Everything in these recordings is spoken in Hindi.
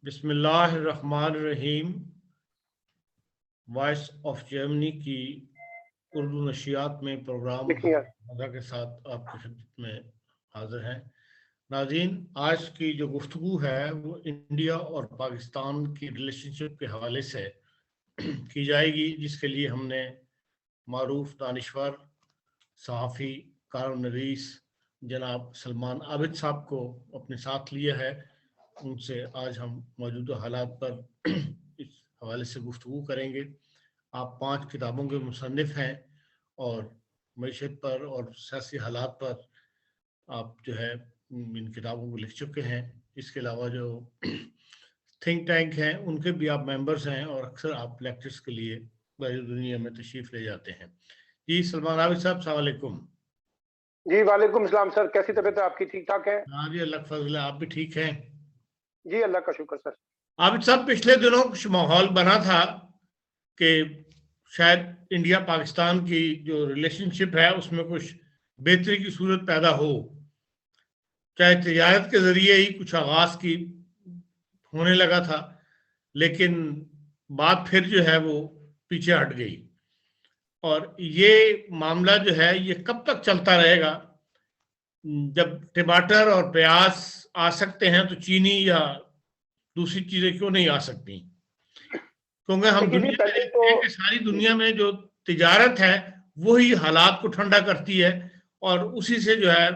बिस्मिल्लाहिर्रहमानिर्रहीम। वॉइस ऑफ जर्मनी की उर्दू नशियात में प्रोग्राम मज़ा के साथ आपकी खिदमत में हाजिर हैं। नाज़रीन, आज की जो गुफ्तगू है वो इंडिया और पाकिस्तान की रिलेशनशिप के हवाले से की जाएगी, जिसके लिए हमने मारूफ दानिश्वर सहाफ़ी कारनवीस जनाब सलमान आबिद साहब को अपने साथ लिया है। उनसे आज हम मौजूदा हालात पर इस हवाले से गुफ्तगू करेंगे। आप 5 किताबों के मुसन्निफ़ हैं और मईशत पर और सियासी हालात पर आप जो है इन किताबों को लिख चुके हैं। इसके अलावा जो थिंक टैंक हैं उनके भी आप मेंबर्स हैं और अक्सर आप लेक्चर्स के लिए बाहरी दुनिया में तशरीफ़ ले जाते हैं। जी सलमान आबिद साहब, अस्सलाम वालेकुम। जी वालेकुम सलाम सर, कैसी तबीयत है आपकी? ठीक ठाक है? हाँ जी, अल्लाह का फजल है, आप भी ठीक हैं? जी अल्लाह का शुक्र सर। आबिद साहब, पिछले दिनों कुछ माहौल बना था कि शायद इंडिया पाकिस्तान की जो रिलेशनशिप है उसमें कुछ बेहतरी की सूरत पैदा हो, चाहे तिजारत के जरिए ही कुछ आगाज की होने लगा था, लेकिन बात फिर जो है वो पीछे हट गई। और ये मामला जो है ये कब तक चलता रहेगा? जब टमाटर और प्याज आ सकते हैं तो चीनी या दूसरी चीजें क्यों नहीं आ सकती? क्योंकि हम दुनिया में देखते हैं कि सारी दुनिया में जो तिजारत है वही हालात को ठंडा करती है और उसी से जो है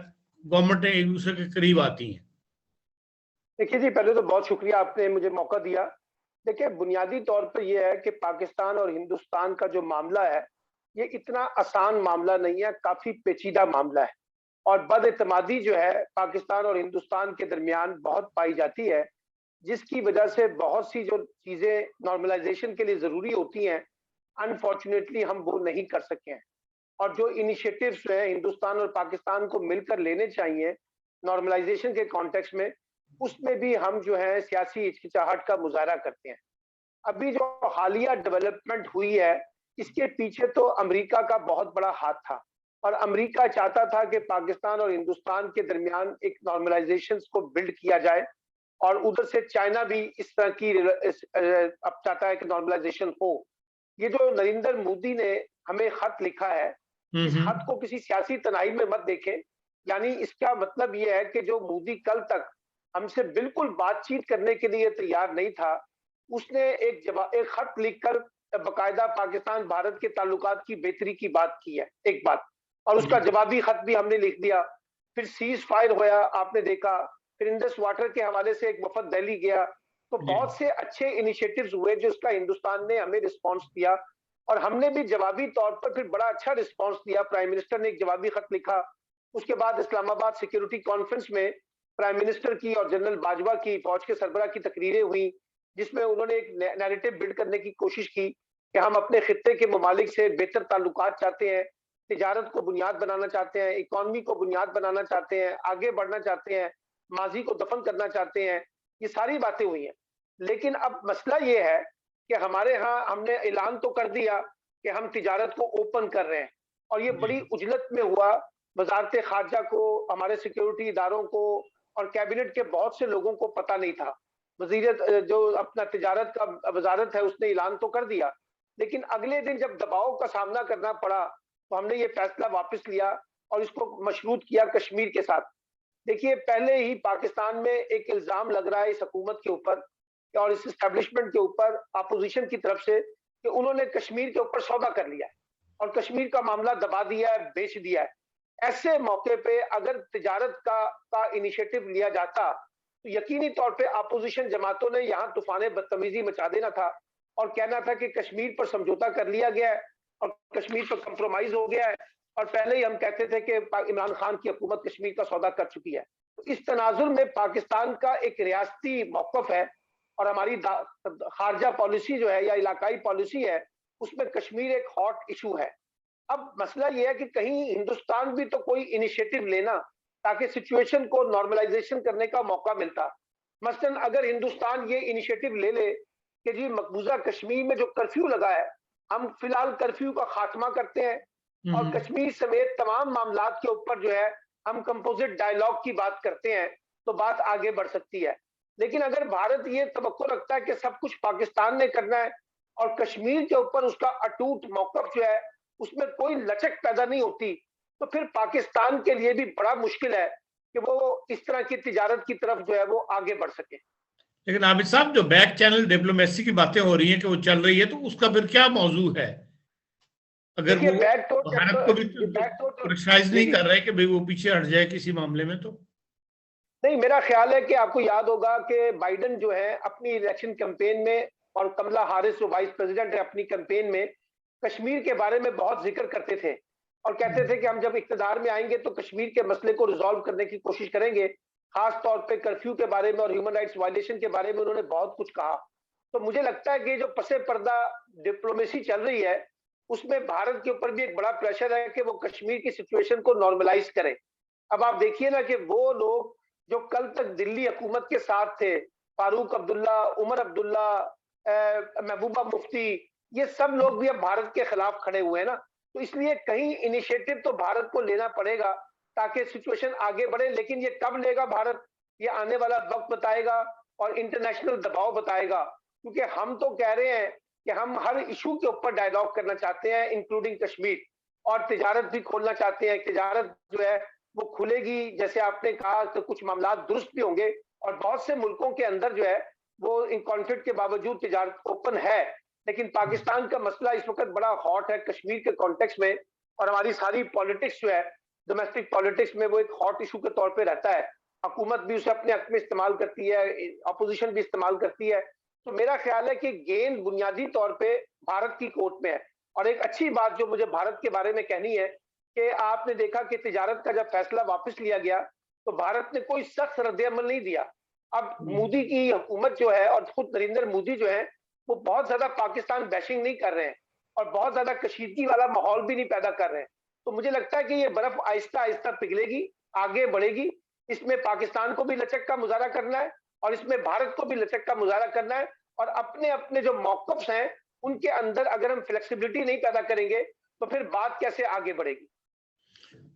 गवर्नमेंटें एक दूसरे के करीब आती हैं। देखिए जी, पहले तो बहुत शुक्रिया, आपने मुझे मौका दिया। देखिए, बुनियादी तौर पर यह है कि पाकिस्तान और हिंदुस्तान का जो मामला है ये इतना आसान मामला नहीं है, काफी पेचीदा मामला है। और बदएतमादी जो है पाकिस्तान और हिंदुस्तान के दरमियान बहुत पाई जाती है, जिसकी वजह से बहुत सी जो चीजें नॉर्मलाइजेशन के लिए जरूरी होती हैं, अनफॉर्चुनेटली हम वो नहीं कर सके हैं। और जो इनिशिएटिव्स हैं हिंदुस्तान और पाकिस्तान को मिलकर लेने चाहिए नॉर्मलाइजेशन के कॉन्टेक्स्ट में, उसमें भी हम जो है सियासी हिचकिचाहट का मुजाहरा करते हैं। अभी जो हालिया डेवलपमेंट हुई है इसके पीछे तो अमेरिका का बहुत बड़ा हाथ था, और अमेरिका चाहता था कि पाकिस्तान और हिंदुस्तान के दरमियान एक नॉर्मलाइजेशन को बिल्ड किया जाए, और उधर से चाइना भी इस तरह की अब चाहता है कि नॉर्मलाइजेशन हो। ये जो नरेंद्र मोदी ने हमें खत लिखा है, इस खत को किसी सियासी तनाई में मत देखें। यानी इसका मतलब ये है कि जो मोदी कल तक हमसे बिल्कुल बातचीत करने के लिए तैयार नहीं था, उसने एक खत लिखकर बकायदा पाकिस्तान भारत के ताल्लुकात की बेहतरी की बात की है, एक बात। और उसका जवाबी खत भी हमने लिख दिया। फिर सीज फायर होया, आपने देखा। फिर इंडस वाटर के हवाले से एक वफद दिल्ली गया। तो बहुत से अच्छे इनिशिएटिव्स हुए जिसका हिंदुस्तान ने हमें रिस्पॉन्स दिया, और हमने भी जवाबी तौर पर फिर बड़ा अच्छा रिस्पॉन्स दिया। प्राइम मिनिस्टर ने एक जवाबी खत लिखा। उसके बाद इस्लामाबाद सिक्योरिटी कॉन्फ्रेंस में प्राइम मिनिस्टर की और जनरल बाजवा की, फौज के सरबराह की तकरीरें हुई, जिसमें उन्होंने एक नैरेटिव बिल्ड करने की कोशिश की कि हम अपने खित्ते के ममालिक से बेहतर ताल्लुकात चाहते हैं, तिजारत को बुनियाद बनाना चाहते हैं, इकॉनमी को बुनियाद बनाना चाहते हैं, आगे बढ़ना चाहते हैं, माजी को दफन करना चाहते हैं। ये सारी बातें हुई हैं। लेकिन अब मसला ये है कि हमारे यहाँ हमने ऐलान तो कर दिया कि हम तिजारत को ओपन कर रहे हैं, और ये बड़ी उजलत में हुआ। वजारत खारजा को, हमारे सिक्योरिटी इदारों को और कैबिनेट के बहुत से लोगों को पता नहीं था। वजीर जो अपना तिजारत का वजारत है उसने ऐलान तो कर दिया, लेकिन अगले दिन जब दबाव का सामना करना पड़ा तो हमने ये फैसला वापस लिया और इसको मशरूत किया कश्मीर के साथ। देखिए, पहले ही पाकिस्तान में एक इल्जाम लग रहा है इस हुकूमत के ऊपर और इस एस्टेब्लिशमेंट के ऊपर अपोजिशन की तरफ से कि उन्होंने कश्मीर के ऊपर सौदा कर लिया है और कश्मीर का मामला दबा दिया है, बेच दिया है। ऐसे मौके पे अगर तिजारत का इनिशिएटिव लिया जाता तो यकीनी तौर पे अपोजिशन जमातों ने यहाँ तूफान बदतमीजी मचा देना था और कहना था कि कश्मीर पर समझौता कर लिया गया है और कश्मीर पर कंप्रोमाइज हो गया है, और पहले ही हम कहते थे कि इमरान खान की हुकूमत कश्मीर का सौदा कर चुकी है। तो इस तनाजुर में पाकिस्तान का एक रियासती मौकफ है और हमारी खारजा पॉलिसी जो है या इलाकाई पॉलिसी है, उसमें कश्मीर एक हॉट इशू है। अब मसला यह है कि कहीं हिंदुस्तान भी तो कोई इनिशिएटिव लेना ताकि सिचुएशन को नॉर्मलाइजेशन करने का मौका मिलता। मसलन अगर हिंदुस्तान ये इनिशिएटिव ले ले कि जी मकबूजा कश्मीर में जो कर्फ्यू लगा है, हम फिलहाल कर्फ्यू का खात्मा करते हैं और कश्मीर समेत तमाम मामलात के ऊपर जो है हम कंपोजिट डायलॉग की बात करते हैं, तो बात आगे बढ़ सकती है। लेकिन अगर भारत ये तवक्को रखता है कि सब कुछ पाकिस्तान ने करना है और कश्मीर के ऊपर उसका अटूट मौकफ जो है उसमें कोई लचक पैदा नहीं होती, तो फिर पाकिस्तान के लिए भी बड़ा मुश्किल है कि वो इस तरह की तिजारत की तरफ जो है वो आगे बढ़ सके। लेकिन आबिद साहब, जो बैक चैनल डिप्लोमेसी की बातें हो रही हैं कि वो चल रही है, तो उसका फिर क्या मौजू है? अगर वो भारत को भी प्रेशराइज नहीं कर रहे कि भाई वो पीछे हट जाए किसी मामले में, तो नहीं, मेरा ख्याल है कि आपको याद होगा कि बाइडेन जो है अपनी इलेक्शन कैंपेन में और कमला हारिस जो वाइस प्रेसिडेंट है अपनी कैंपेन में कश्मीर के बारे में बहुत जिक्र करते थे और कहते थे कि हम जब इक्तदार में आएंगे तो कश्मीर के मसले को रिजॉल्व करने की कोशिश करेंगे। खास तौर पे कर्फ्यू के बारे में और ह्यूमन राइट्स वायलेशन के बारे में उन्होंने बहुत कुछ कहा। तो मुझे लगता है कि जो पसे पर्दा डिप्लोमेसी चल रही है उसमें भारत के ऊपर भी एक बड़ा प्रेशर है कि वो कश्मीर की सिचुएशन को नॉर्मलाइज करें। अब आप देखिए ना कि वो लोग जो कल तक दिल्ली हुकूमत के साथ थे, फारूक अब्दुल्ला, उमर अब्दुल्ला, महबूबा मुफ्ती, ये सब लोग भी अब भारत के खिलाफ खड़े हुए हैं ना। तो इसलिए कहीं इनिशिएटिव तो भारत को लेना पड़ेगा ताकि सिचुएशन आगे बढ़े। लेकिन ये कब लेगा भारत, ये आने वाला वक्त बताएगा और इंटरनेशनल दबाव बताएगा। क्योंकि हम तो कह रहे हैं कि हम हर इशू के ऊपर डायलॉग करना चाहते हैं इंक्लूडिंग कश्मीर, और तिजारत भी खोलना चाहते हैं। तिजारत जो है वो खुलेगी, जैसे आपने कहा, तो कुछ मामला दुरुस्त भी होंगे और बहुत से मुल्कों के अंदर जो है वो इन कॉन्फ्लिक्ट के बावजूद तिजारत ओपन है। लेकिन पाकिस्तान का मसला इस वक्त बड़ा हॉट है कश्मीर के कॉन्टेक्स्ट में, और हमारी सारी पॉलिटिक्स जो है डोमेस्टिक पॉलिटिक्स में वो एक हॉट इशू के तौर पे रहता है। हुकूमत भी उसे अपने हक में इस्तेमाल करती है, अपोजिशन भी इस्तेमाल करती है। तो मेरा ख्याल है कि गेंद बुनियादी तौर पे भारत की कोर्ट में है। और एक अच्छी बात जो मुझे भारत के बारे में कहनी है कि आपने देखा कि तिजारत का जब फैसला वापस लिया गया तो भारत ने कोई सख्त रद्द-ए-अमल नहीं दिया। अब मोदी की हुकूमत जो है और खुद नरेंद्र मोदी जो है वो बहुत ज्यादा पाकिस्तान बैशिंग नहीं कर रहे हैं और बहुत ज्यादा कशीदगी वाला माहौल भी नहीं पैदा कर रहे हैं। तो मुझे लगता है कि ये बर्फ आहिस्ता आहिस्ता पिघलेगी, आगे बढ़ेगी। इसमें पाकिस्तान को भी लचक का मुजाहरा करना है और इसमें भारत को भी लचक का मुजाहरा करना है। और अपने अपने जो मौकफ्स हैं उनके अंदर अगर हम फ्लेक्सिबिलिटी नहीं पैदा करेंगे तो फिर बात कैसे आगे बढ़ेगी।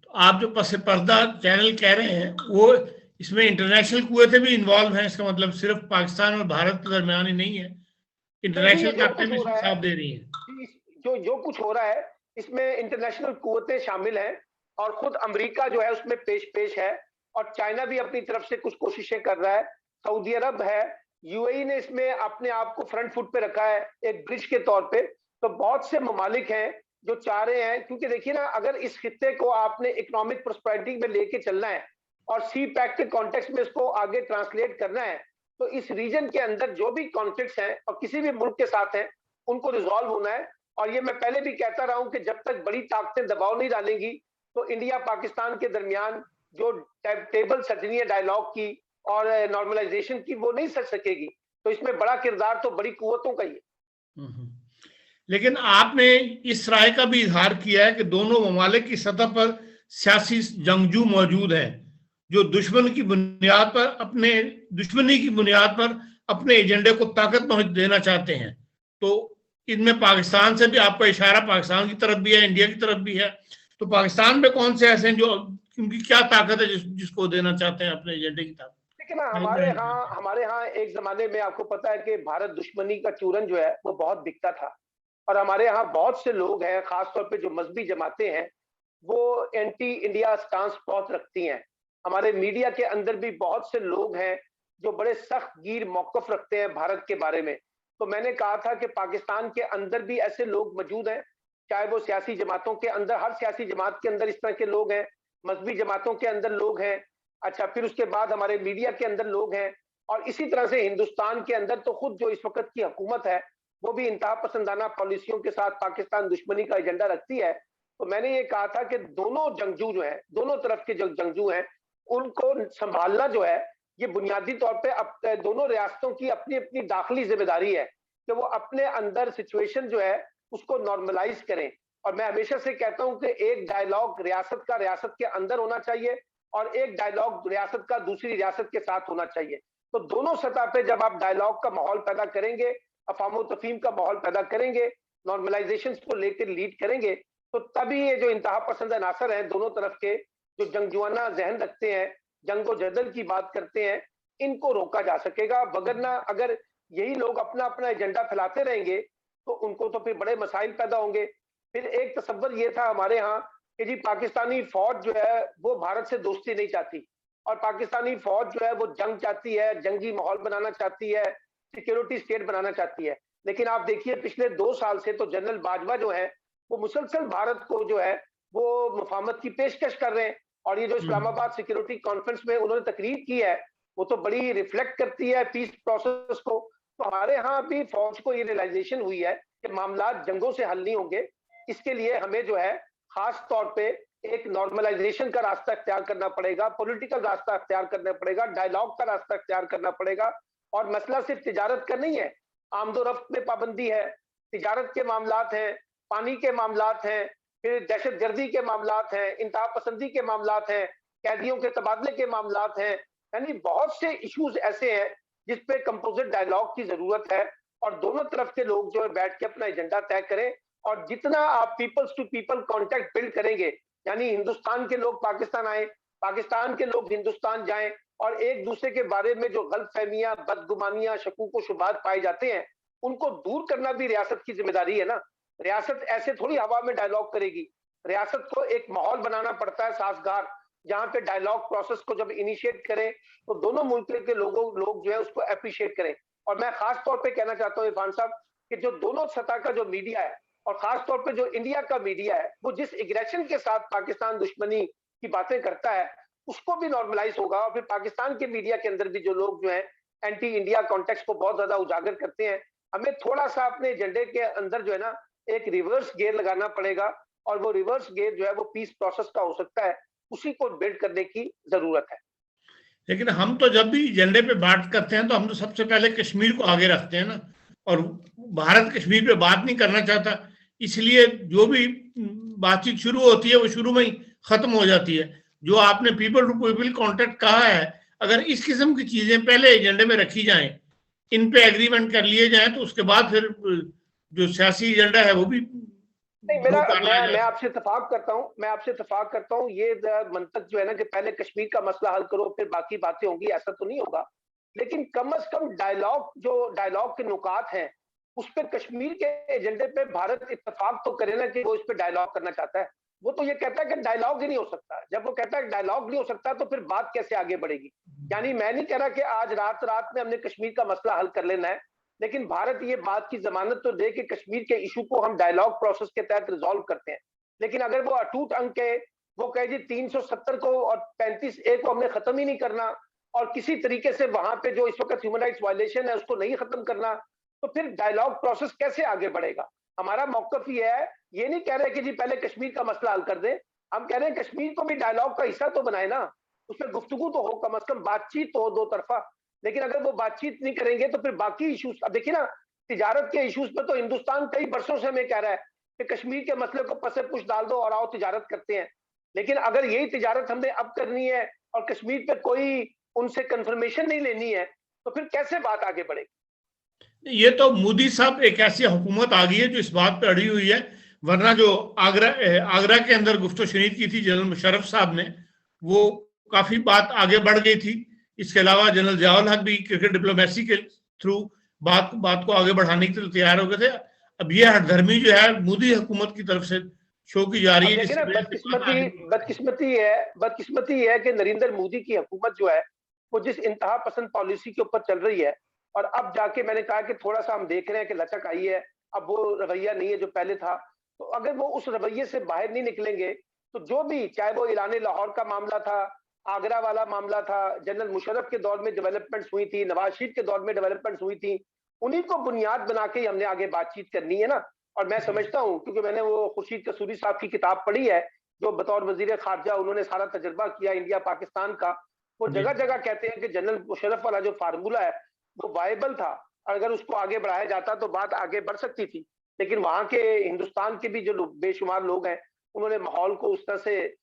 तो आप जो पसे पर्दा चैनल कह रहे हैं वो इसमें इंटरनेशनल कुव्वतें भी इन्वॉल्व हैं? इसका मतलब सिर्फ पाकिस्तान और भारत के दरमियान ही नहीं है, इंटरनेशनल ताकतें भी साथ दे रही हैं? जो कुछ हो रहा है इसमें इंटरनेशनल कुव्वतें शामिल हैं और खुद अमेरिका जो है उसमें पेश है और चाइना भी अपनी तरफ से कुछ कोशिशें कर रहा है, सऊदी अरब है, यूएई ने इसमें अपने आप को फ्रंट फुट पे रखा है एक ब्रिज के तौर पे। तो बहुत से ममालिक हैं जो चाह रहे हैं, क्योंकि देखिए ना, अगर इस खित्ते को आपने इकोनॉमिक प्रोस्पेरिटी में लेके चलना है और सी पैक के कॉन्टेक्स्ट में इसको आगे ट्रांसलेट करना है, तो इस रीजन के अंदर जो भी कॉन्फ्लिक्ट्स हैं और किसी भी मुल्क के साथ हैं उनको रिजॉल्व होना है। और ये मैं पहले भी कहता रहा हूं कि जब तक बड़ी ताकतें दबाव नहीं डालेंगी तो इंडिया पाकिस्तान के दरमियान जो टेबल सजनी है डायलॉग की और नॉर्मलाइजेशन की, वो नहीं सज सकेगी। तो इसमें बड़ा किरदार तो बड़ी कुव्वतों का ही है। लेकिन आपने इस राय का भी इजहार किया है कि दोनों ममालिक की सतह पर सियासी जंगजू मौजूद हैं जो दुश्मनी की बुनियाद पर अपने एजेंडे को ताकत देना चाहते हैं। तो इनमें पाकिस्तान से भी आपका इशारा पाकिस्तान की तरफ भी है, इंडिया की तरफ भी है। तो पाकिस्तान में कौन से ऐसे हैं जो उनकी क्या ताकत है जिसको देना चाहते हैं अपने एजेंडे की ताकत? देखिए ना, हमारे यहाँ एक जमाने में आपको पता है कि भारत दुश्मनी का चूरन जो है वो बहुत बिकता था और हमारे यहाँ बहुत से लोग हैं, खासतौर पे जो मजहबी जमातें हैं वो एंटी इंडिया स्टांस बहुत रखती हैं। हमारे मीडिया के अंदर भी बहुत से लोग हैं जो बड़े सख्त गिर मौकफ रखते हैं भारत के बारे में। तो मैंने कहा था कि पाकिस्तान के अंदर भी ऐसे लोग मौजूद हैं, चाहे वो सियासी जमातों के अंदर, हर सियासी जमात के अंदर इस तरह के लोग हैं, मजहबी जमातों के अंदर लोग हैं, अच्छा फिर उसके बाद हमारे मीडिया के अंदर लोग हैं, और इसी तरह से हिंदुस्तान के अंदर तो खुद जो इस वक्त की हुकूमत है वो भी इंतहा पसंदाना पॉलिसियों के साथ पाकिस्तान दुश्मनी का एजेंडा रखती है। तो मैंने ये कहा था कि दोनों जंगजू जो है, दोनों तरफ के जो जंगजू हैं, उनको संभालना जो है ये बुनियादी तौर पे दोनों रियासतों की अपनी अपनी दाखिली जिम्मेदारी है कि वो अपने अंदर सिचुएशन जो है उसको नॉर्मलाइज करें। और मैं हमेशा से कहता हूं कि एक डायलॉग रियासत का रियासत के अंदर होना चाहिए और एक डायलॉग रियासत का दूसरी रियासत के साथ होना चाहिए। तो दोनों सतह पे जब आप डायलॉग का माहौल पैदा करेंगे, अफाम तफहीम का माहौल पैदा करेंगे, नॉर्मलाइजेशन को लेकर लीड करेंगे, तो तभी ये जो इंतहा पसंद अनासर हैं दोनों तरफ के, जो जंगजुआना जहन रखते हैं, जंगो जदल की बात करते हैं, इनको रोका जा सकेगा। वगरना अगर यही लोग अपना अपना एजेंडा फैलाते रहेंगे तो उनको तो फिर बड़े मसाइल पैदा होंगे। फिर एक तसव्वुर ये था हमारे यहाँ कि जी पाकिस्तानी फौज जो है वो भारत से दोस्ती नहीं चाहती, और पाकिस्तानी फौज जो है वो जंग चाहती है, जंगी माहौल बनाना चाहती है, सिक्योरिटी स्टेट बनाना चाहती है। लेकिन आप देखिए पिछले 2 साल से तो जनरल बाजवा जो है वो मुसलसल भारत को जो है वो मुफाहमत की पेशकश कर रहे हैं। और ये जो इस्लामाबाद सिक्योरिटी कॉन्फ्रेंस में उन्होंने तकरीर की है वो तो बड़ी रिफ्लेक्ट करती है पीस प्रोसेस को। तो हमारे यहाँ भी फौज को ये रियलाइजेशन हुई है कि मामला जंगों से हल नहीं होंगे, इसके लिए हमें जो है खास तौर पे एक नॉर्मलाइजेशन का रास्ता अख्तियार करना पड़ेगा, पॉलिटिकल रास्ता अख्तियार करना पड़ेगा, डायलॉग का रास्ता अख्तियार करना पड़ेगा। और मसला सिर्फ तिजारत का नहीं है, आमदोरफ्त में पाबंदी है, तिजारत के मामलात हैं, पानी के मामलात हैं, फिर दहशतगर्दी के मामलात हैं, इंतहा पसंदी के मामलात हैं, कैदियों के तबादले के मामलात हैं। यानी बहुत से इश्यूज ऐसे हैं जिस पे कंपोजिट डायलॉग की जरूरत है और दोनों तरफ के लोग जो है बैठ के अपना एजेंडा तय करें। और जितना आप peoples to people contact build करेंगे, यानी हिंदुस्तान के लोग पाकिस्तान आए, पाकिस्तान के लोग हिंदुस्तान जाएं, और एक दूसरे के बारे में जो गलतफहमियां, बदगुमानियां, शकूक व शुबात पाए जाते हैं उनको दूर करना भी रियासत की जिम्मेदारी है ना। रियासत ऐसे थोड़ी हवा में डायलॉग करेगी, रियासत को एक माहौल बनाना पड़ता है साजगार, जहां पे डायलॉग प्रोसेस को जब इनिशिएट करें तो दोनों मुल्क के लोग जो है उसको अप्रिशिएट करें। और मैं खास तौर पे कहना चाहता हूँ इरफान साहब कि जो दोनों सतह का जो मीडिया है और खास तौर पे जो इंडिया का मीडिया है वो जिस एग्रेशन के साथ पाकिस्तान दुश्मनी की बातें करता है उसको भी नॉर्मलाइज होगा। और फिर पाकिस्तान के मीडिया के अंदर भी जो लोग जो है एंटी इंडिया कॉन्टेक्स्ट को बहुत ज्यादा उजागर करते हैं, हमें थोड़ा सा अपने एजेंडे के अंदर जो है ना एक रिवर्स गियर लगाना पड़ेगा। और वो रिवर्स गियर जो है वो पीस प्रोसेस का हो सकता है, उसी को बिल्ड करने की जरूरत है। लेकिन हम तो जब भी एजेंडे पे बात करते हैं तो हम तो सबसे पहले कश्मीर को आगे रखते हैं ना, और भारत कश्मीर पे बात नहीं करना चाहता, इसलिए जो भी बातचीत शुरू होती है वो शुरू में ही खत्म हो जाती है। जो आपने पीपल टू पीपल कॉन्टेक्ट कहा है, अगर इस किस्म की चीजें पहले एजेंडे में रखी जाएं, इन पे एग्रीमेंट कर लिए जाएं, तो उसके बाद फिर जो सियासी एजेंडा है वो भी नहीं, मैं आपसे इत्तेफाक करता हूँ, ये मंतक जो है ना कि पहले कश्मीर का मसला हल करो फिर बाकी बातें होंगी, ऐसा तो नहीं होगा। लेकिन कम से कम डायलॉग के नुकात हैं उस पर कश्मीर के एजेंडे पे भारत इत्तेफाक तो करे ना कि वो इस पे डायलॉग करना चाहता है। वो तो ये कहता है कि डायलॉग ही नहीं हो सकता, जब वो कहता है डायलॉग नहीं हो सकता तो फिर बात कैसे आगे बढ़ेगी। यानी मैं नहीं कह रहा कि आज रात में हमने कश्मीर का मसला हल कर लेना है, लेकिन भारत ये बात की जमानत तो दे कि कश्मीर के इशू को हम डायलॉग प्रोसेस के तहत रिजॉल्व करते हैं। लेकिन अगर वो अटूट अंक है, वो कहे जी 370 को और 35A को हमने खत्म ही नहीं करना और किसी तरीके से वहां पे जो इस वक्त ह्यूमन राइट्स वायलेशन है उसको नहीं खत्म करना, तो फिर डायलॉग प्रोसेस कैसे आगे बढ़ेगा। हमारा मौकफ ये है, ये नहीं कह रहे कि जी पहले कश्मीर का मसला हल कर दें, हम कह रहे हैं कश्मीर को भी डायलॉग का हिस्सा तो बनाए ना, उसमें गुफ्तगू तो हो, कम से कम बातचीत तो हो दो तरफा। लेकिन अगर वो बातचीत नहीं करेंगे तो फिर बाकी इश्यूज, अब देखिए ना तिजारत के इश्यूज पे तो हिंदुस्तान कई वर्षों से हमें कह रहा है कि कश्मीर के मसले को पसे पुश डाल दो और आओ तिजारत करते हैं। लेकिन अगर यही तिजारत हमने अब करनी है और कश्मीर पे कोई उनसे कंफर्मेशन नहीं लेनी है तो फिर कैसे बात आगे बढ़ेगी। ये तो मोदी साहब एक ऐसी हुकूमत आ गई है जो इस बात पे अड़ी हुई है, वरना जो आगरा के अंदर गुफ्तो शनीद की थी जनरल मुशर्रफ साहब ने, वो काफी बात आगे बढ़ गई थी। इसके अलावा जनरल जियाउल हक भी क्रिकेट डिप्लोमेसी के थ्रू बात को आगे बढ़ाने के लिए तैयार हो गए थे। अब ये हठधर्मी जो है मोदी हुकूमत की तरफ से शो की जा रही है। बदकिस्मती है कि नरेंद्र मोदी की हुकूमत जो है वो जिस इंतहा पसंद पॉलिसी के ऊपर चल रही है, और अब जाके मैंने कहा कि थोड़ा सा हम देख रहे हैं कि लचक आई है, अब वो रवैया नहीं है जो पहले था। तो अगर वो उस रवैये से बाहर नहीं निकलेंगे तो जो भी, चाहे वो ऐलान लाहौर का मामला था, आगरा वाला मामला था, जनरल मुशर्रफ के दौर में डेवलपमेंट्स हुई थी, नवाज शरीफ के दौर में डेवलपमेंट्स हुई थी, उन्हीं को बुनियाद बना के हमने आगे बातचीत करनी है ना। और मैं समझता हूँ, क्योंकि मैंने वो खुर्शीद कसूरी साहब की किताब पढ़ी है जो बतौर वजीर खारजा उन्होंने सारा तजर्बा किया इंडिया पाकिस्तान का, वो जगह जगह कहते हैं कि जनरल मुशर्रफ वाला जो फार्मूला है वो वायबल था, अगर उसको आगे बढ़ाया जाता तो बात आगे बढ़ सकती थी। लेकिन वहां के हिंदुस्तान के भी जो बेशुमार लोग हैं उन्होंने माहौल को उस तरह से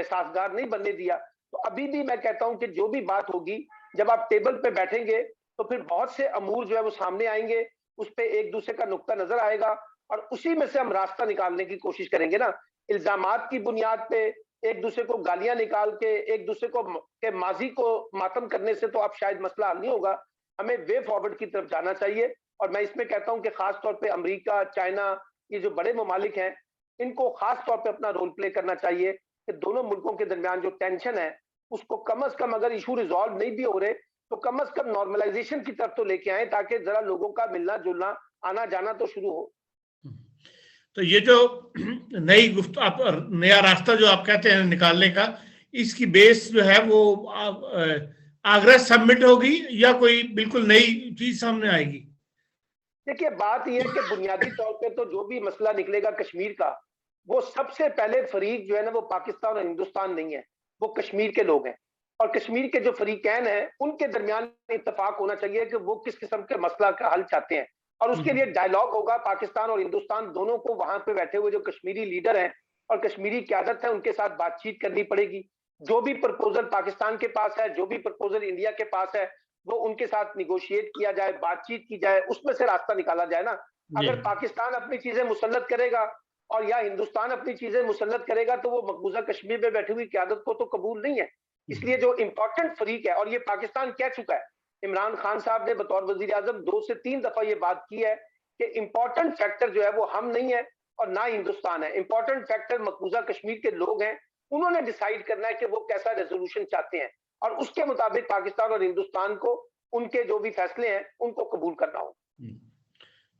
साजगार नहीं बनने दिया। तो अभी भी मैं कहता हूं कि जो भी बात होगी, जब आप टेबल पे बैठेंगे तो फिर बहुत से अमूर जो है वो सामने आएंगे, उस पर एक दूसरे का नुक्ता नजर आएगा और उसी में से हम रास्ता निकालने की कोशिश करेंगे ना। इल्जामात की बुनियाद पे एक दूसरे को गालियां निकाल के, एक दूसरे को के माजी को मातम करने से तो अब शायद मसला हल नहीं होगा। हमें वे फॉरवर्ड की तरफ जाना चाहिए। और मैं इसमें कहता हूं कि खास तौर पे अमेरिका, चाइना, ये जो बड़े ममालिक हैं, इनको खास तौर पे अपना रोल प्ले करना चाहिए कि दोनों मुल्कों के दरमियान जो टेंशन है उसको कम अज कम, अगर इशू रिजॉल्व नहीं भी हो रहे तो कम अज कम नॉर्मलाइजेशन की तरफ तो लेके आए, ताकि जरा लोगों का मिलना जुलना, आना जाना तो शुरू हो। तो ये जो नई गुफ्त आप नया रास्ता जो आप कहते हैं निकालने का, इसकी बेस जो है वो आगरा समिट होगी या कोई बिल्कुल नई चीज सामने आएगी? देखिए, बात यह है कि बुनियादी तौर पे तो जो भी मसला निकलेगा कश्मीर का, वो सबसे पहले फरीक जो है ना वो पाकिस्तान और हिंदुस्तान नहीं है, वो कश्मीर के लोग हैं। और कश्मीर के जो फरीकैन हैं उनके दरमियान इत्तेफाक होना चाहिए कि वो किस किस्म के मसला का हल चाहते हैं, और उसके लिए डायलॉग होगा। पाकिस्तान और हिंदुस्तान दोनों को वहां पे बैठे हुए जो कश्मीरी लीडर हैं और कश्मीरी क्यादत है उनके साथ बातचीत करनी पड़ेगी। जो भी प्रपोजल पाकिस्तान के पास है, जो भी प्रपोजल इंडिया के पास है, वो उनके साथ निगोशिएट किया जाए, बातचीत की जाए, उसमें से रास्ता निकाला जाए ना। अगर पाकिस्तान अपनी चीजें मुसल्लत करेगा और या हिंदुस्तान अपनी चीजें मुसल्लत करेगा तो वो मकबूजा कश्मीर में बैठी हुई क्यादत को तो कबूल नहीं है। इसलिए जो इंपॉर्टेंट फरीक है, और ये पाकिस्तान कह चुका है, इमरान खान साहब ने बतौर वजीर आजम 2 से 3 दफा ये बात की है कि इंपॉर्टेंट फैक्टर जो है वो हम नहीं है और ना हिंदुस्तान है। इंपॉर्टेंट फैक्टर मकबूजा कश्मीर के लोग हैं, उन्होंने डिसाइड करना है कि वो कैसा रेजोल्यूशन चाहते हैं, और उसके मुताबिक पाकिस्तान और हिंदुस्तान को उनके जो भी फैसले हैं उनको कबूल करना हो।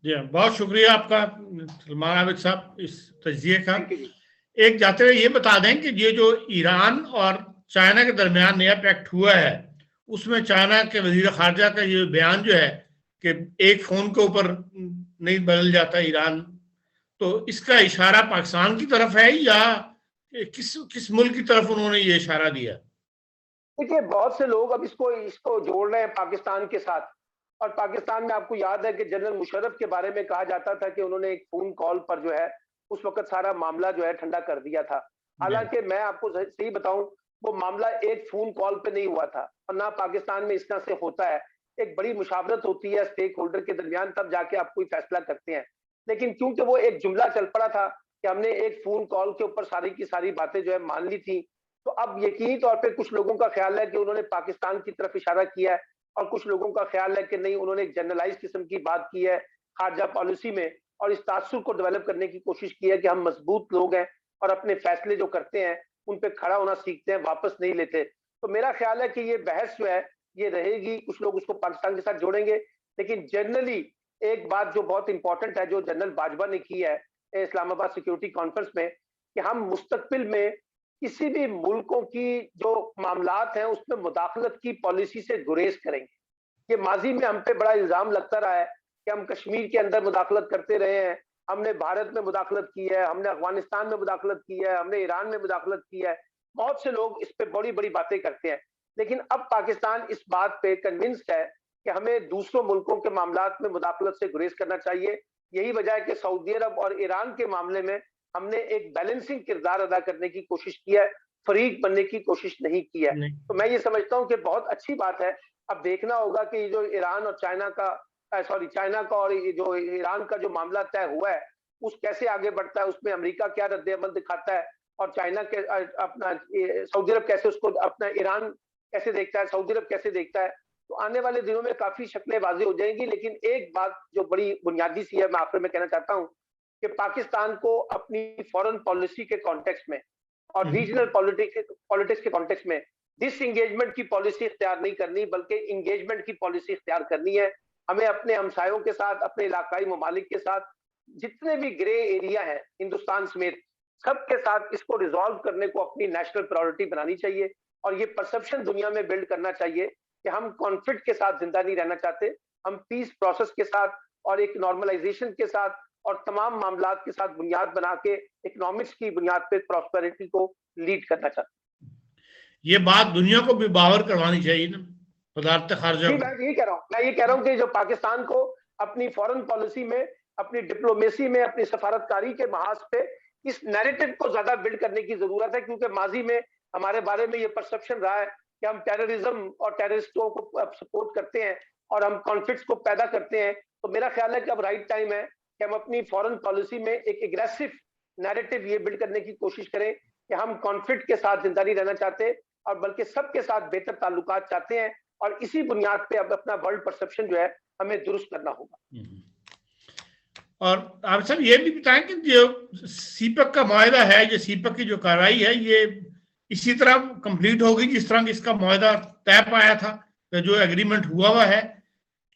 जी, बहुत शुक्रिया आपका सलमान आबिद साहब इस तजिए का। एक जाते हुए ये बता दें कि ये जो ईरान और चाइना के दरमियान नया पैक्ट हुआ है, उसमें चाइना के वजीर खारजा का ये बयान जो है कि एक फोन के ऊपर नहीं बदल जाता ईरान, तो इसका इशारा पाकिस्तान की तरफ है या किस मुल्क की तरफ उन्होंने ये इशारा दिया? देखिए, बहुत से लोग अब इसको जोड़ रहे हैं पाकिस्तान के साथ। और पाकिस्तान में आपको याद है कि जनरल मुशर्रफ के बारे में कहा जाता था कि उन्होंने एक फोन कॉल पर जो है उस वक्त सारा मामला जो है ठंडा कर दिया था। हालांकि मैं आपको सही बताऊं, वो मामला एक फोन कॉल पे नहीं हुआ था, और ना पाकिस्तान में इस तरह से होता है। एक बड़ी मुशावरत होती है स्टेक होल्डर के दरमियान, तब जाके आप कोई फैसला करते हैं। लेकिन क्योंकि वो एक जुमला चल पड़ा था कि हमने एक फोन कॉल के ऊपर सारी की सारी बातें जो है मान ली थी, तो अब यकीनी तौर पे कुछ लोगों का ख्याल है कि उन्होंने पाकिस्तान की तरफ इशारा किया है, और कुछ लोगों का ख्याल है कि नहीं, उन्होंने एक जनरलाइज किस्म की बात की है खारजा पॉलिसी में, और इस तासुर को डेवलप करने की कोशिश की है कि हम मजबूत लोग हैं और अपने फैसले जो करते हैं उन पे खड़ा होना सीखते हैं, वापस नहीं लेते। तो मेरा ख्याल है कि ये बहस जो है ये रहेगी, कुछ लोग उसको पाकिस्तान के साथ जोड़ेंगे। लेकिन जनरली एक बात जो बहुत इंपॉर्टेंट है, जो जनरल बाजवा ने की है इस्लामाबाद सिक्योरिटी कॉन्फ्रेंस में, कि हम मुस्तकबिल में किसी भी मुल्कों की जो मामलात हैं उसमें मुदाखलत की पॉलिसी से गुरेज करेंगे। ये माजी में हम पे बड़ा इल्जाम लगता रहा है कि हम कश्मीर के अंदर मुदाखलत करते रहे हैं, हमने भारत में मुदाखलत की है, हमने अफगानिस्तान में मुदाखलत की है, हमने ईरान में मुदाखलत की है। बहुत से लोग इस पे बड़ी बड़ी बातें करते हैं, लेकिन अब पाकिस्तान इस बात पे कन्विंस्ड है कि हमें दूसरों मुल्कों के मामलात में मुदाखलत से गुरेज करना चाहिए। यही वजह है कि सऊदी अरब और ईरान के मामले में हमने एक बैलेंसिंग किरदार अदा करने की कोशिश की है, फरीक बनने की कोशिश नहीं की है। तो मैं ये समझता हूँ कि बहुत अच्छी बात है। अब देखना होगा कि जो ईरान और चाइना का और ये जो ईरान का जो मामला तय हुआ है उस कैसे आगे बढ़ता है, उसमें अमेरिका क्या रद्द-ए-अमल दिखाता है, और चाइना के अपना सऊदी अरब कैसे उसको, अपना ईरान कैसे देखता है, सऊदी अरब कैसे देखता है। तो आने वाले दिनों में काफी शक्लें वाज़ेह हो जाएंगी। लेकिन एक बात जो बड़ी बुनियादी सी है, मैं आखिर में कहना चाहता हूँ कि पाकिस्तान को अपनी फॉरेन पॉलिसी के कॉन्टेक्स्ट में और रीजनल पॉलिटिक्स के कॉन्टेक्स्ट में डिसएंगेजमेंट की पॉलिसी इख्तियार नहीं करनी, बल्कि इंगेजमेंट की पॉलिसी इख्तियार करनी है। हमें अपने हमसायों के साथ, अपने इलाकाई ममालिक के साथ, जितने भी ग्रे एरिया है हिंदुस्तान समेत, सबके साथ इसको रिजॉल्व करने को अपनी नेशनल प्रायोरिटी बनानी चाहिए। और ये परसेप्शन दुनिया में बिल्ड करना चाहिए कि हम कॉन्फ्लिक्ट के साथ जिंदा नहीं रहना चाहते, हम पीस प्रोसेस के साथ और एक नॉर्मलाइजेशन के साथ और तमाम मामलात के साथ बुनियाद बना के इकोनॉमिक्स की बुनियाद पे प्रॉस्पेरिटी को लीड करना चाहते हैं। ये बात दुनिया को भी बावर करवानी चाहिए ना पदार्थ खारजा को। मैं ये कह रहा हूँ कि जो पाकिस्तान को अपनी फॉरेन पॉलिसी में, अपनी डिप्लोमेसी में, अपनी सफारतकारी के महाज पे इस नैरेटिव को ज्यादा बिल्ड करने की जरूरत है, क्योंकि माजी में हमारे बारे में ये परसेप्शन रहा है कि हम टेररिज्म और टेररिस्टों को सपोर्ट करते हैं और हम कॉन्फ्लिक्ट्स को पैदा करते हैं। तो मेरा ख्याल है कि अब राइट टाइम है कि हम अपनी फॉरेन पॉलिसी में एक एग्रेसिव नैरेटिव ये बिल्ड करने की कोशिश करें कि हम कॉन्फ्लिक्ट के साथ जिंदा नहीं रहना चाहते और बल्कि सबके साथ बेहतर ताल्लुकात चाहते हैं, और इसी बुनियाद पे अब अपना वर्ल्ड परसेप्शन जो है हमें दुरुस्त करना होगा। और आप सब ये भी बताएं कि जो सीपक का मुआहदा है, जो सीपक की जो कार्रवाई है, ये इसी तरह कंप्लीट होगी जिस तरह इसका मुआहदा तय पाया था, जो एग्रीमेंट हुआ है,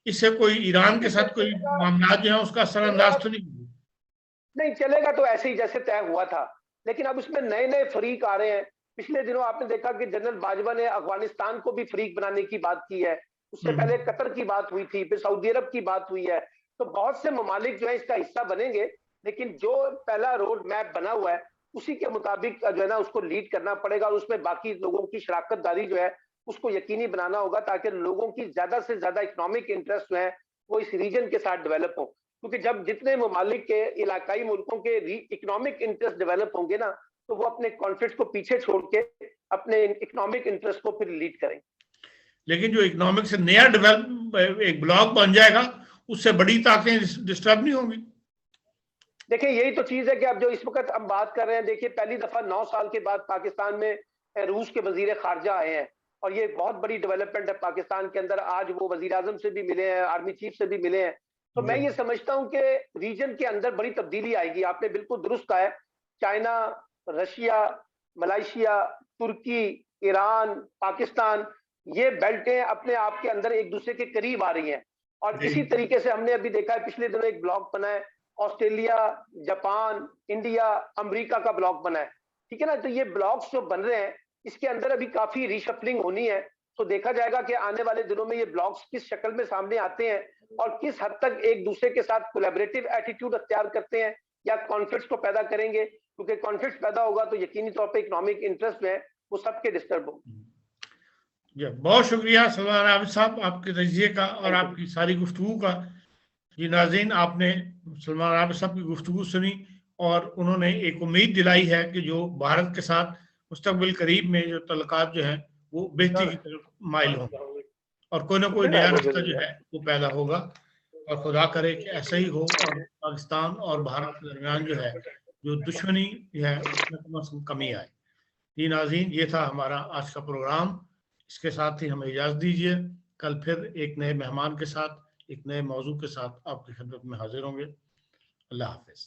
इससे कोई ईरान के साथ कोई मामला जो है उसका असरअंदाज तो नहीं चलेगा, तो ऐसे ही जैसे तय हुआ था, लेकिन अब उसमें नए नए फरीक आ रहे हैं। पिछले दिनों आपने देखा कि जनरल बाजवा ने अफगानिस्तान को भी फरीक बनाने की बात की है, उससे पहले कतर की बात हुई थी, फिर सऊदी अरब की बात हुई है। तो बहुत से ममालिक जो है इसका हिस्सा बनेंगे, लेकिन जो पहला रोड मैप बना हुआ है उसी के मुताबिक जो है ना उसको लीड करना पड़ेगा, और उसमें बाकी लोगों की शराकतदारी जो है उसको यकीनी बनाना होगा, ताकि लोगों की ज्यादा से ज्यादा इकोनॉमिक इंटरेस्ट जो है वो इस रीजन के साथ डेवलप हो। क्योंकि जब जितने ममालिक के इलाकाई मुल्कों के इकोनॉमिक इंटरेस्ट डेवलप होंगे ना, तो वो अपने कॉन्फ्लिक्ट को पीछे छोड़ के अपने इकोनॉमिक इंटरेस्ट को फिर लीड करेंगे। लेकिन जो इकोनॉमिक से नया डेवलप एक ब्लॉक बन जाएगा, उससे बड़ी ताकतें डिस्टर्ब नहीं होंगी। देखिए यही तो चीज है कि अब जो इस वक्त हम बात कर रहे हैं, देखिए पहली दफा 9 साल के बाद पाकिस्तान में रूस के वजीर खारजा आए हैं, और ये बहुत बड़ी डेवलपमेंट है पाकिस्तान के अंदर। आज वो वजीर आजम से भी मिले हैं, आर्मी चीफ से भी मिले हैं। तो मैं ये समझता हूं कि रीजन के अंदर बड़ी तब्दीली आएगी। आपने बिल्कुल दुरुस्त कहा है, चाइना, रशिया, मलेशिया, तुर्की, ईरान, पाकिस्तान, ये बेल्टें अपने आप के अंदर एक दूसरे के करीब आ रही हैं। और इसी तरीके से हमने अभी देखा है, पिछले दिनों एक ब्लॉक बना है, ऑस्ट्रेलिया, जापान, इंडिया, अमेरिका का ब्लॉक बना है, ठीक है ना। तो ये ब्लॉक्स जो बन रहे हैं, इसके अंदर अभी काफी रीशफलिंग होनी है। तो देखा जाएगा कि आने वाले दिनों में ये ब्लॉक्स किस शक्ल में सामने आते हैं और किस हद तक एक दूसरे के साथ कोलैबोरेटिव एटीट्यूड अख्तियार करते हैं या कॉन्फ्लिक्ट्स को पैदा करेंगे। क्योंकि कॉन्फ्लिक्ट पैदा होगा तो यकीनी तौर पर इकोनॉमिक इंटरेस्ट जो है वो सबके डिस्टर्ब होंगे। बहुत शुक्रिया सलमान आबिद साहब आपके तजिए का और आपकी सारी गुफ्तगू का। जी नाज़रीन, आपने सलमान आबिद साहब की गुफ्तगू सुनी और उन्होंने एक उम्मीद दिलाई है कि जो भारत के साथ मुस्तकबिल करीब में जो तल्लुकात जो है वो बेहतरी की तरफ माइल होंगे और कोई ना कोई नया रास्ता जो है वो पैदा होगा। और खुदा करे कि ऐसा ही हो और पाकिस्तान और भारत के दरमियान जो है जो दुश्मनी है उसमें कम से कम कमी आए। जी नाज़रीन, ये था हमारा आज का प्रोग्राम। इसके साथ ही हमें इजाज़त दीजिए। कल फिर एक नए मेहमान के साथ, एक नए मौजू के साथ आपकी खिदमत में हाजिर होंगे। अल्लाह हाफिज़।